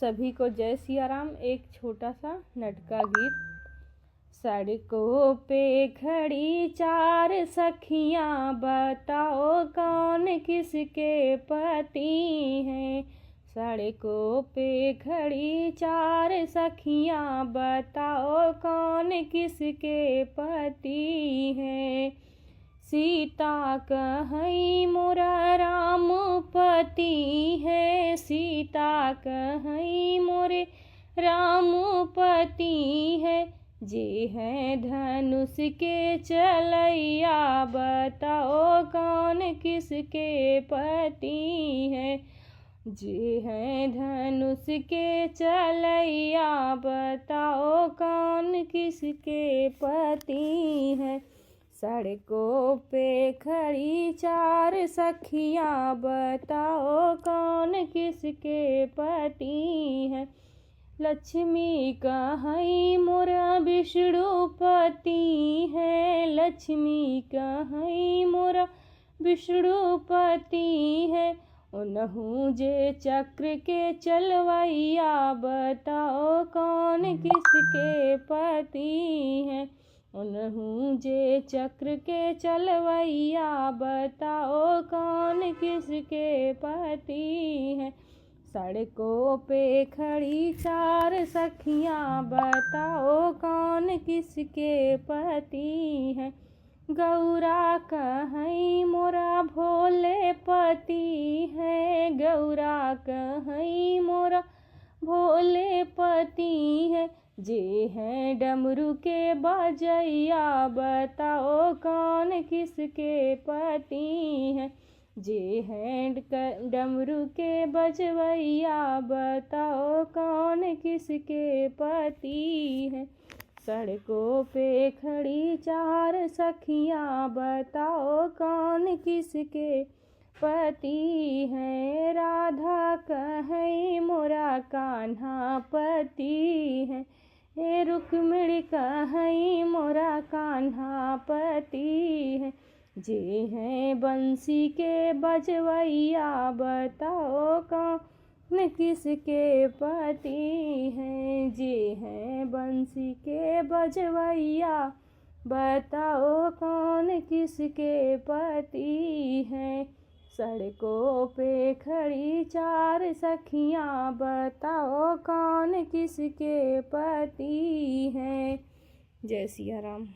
सभी को जय सिया राम। एक छोटा सा नटका गीत। सड़कों पे खड़ी चार सखियां, बताओ कौन किसके पति हैं। सड़कों पे खड़ी चार सखियां, बताओ कौन किसके पति हैं। सीता कहई मोरा राम पति है, सीता कहई मोरे राम पति है। जे है धनुष के चलैया, बताओ कौन किसके पति है। जे है धनुष के चलैया, बताओ कौन किसके पति है। सड़कों पे खड़ी चार सखियां, बताओ कौन किसके पति है। लक्ष्मी कहई मोरा विष्णुपति है, लक्ष्मी कहई मोरा विष्णुपति है। उनहु जे चक्र के चलवैया, बताओ कौन किसके पति है। उनहु जे चक्र के चलवैया, बताओ कौन किसके पति है। सड़कों पे खड़ी चार सखियां, बताओ कौन किसके पति है। गौरा कहई मोरा भोले पति है, गौरा कहई मोरा भोले पति है। जे है डमरू के बजैया, बताओ कौन किसके पति है। जे है डमरू के बजवैया, बताओ कौन किसके पति है। सड़कों पे खड़ी चार सखियां, बताओ कौन किसके पति है। राधा कहई मोरा कान्हा पति है, हे रुक्मिणी कहई मोरा कान्हा पति है। जे है बंसी के बजवैया, बताओ कौन किसके पति है। जे है बंसी के बजवैया, बताओ कौन किसके पति है। सड़कों पे खड़ी चार सखियां, बताओ कौन किसके पति है। जय सिया राम।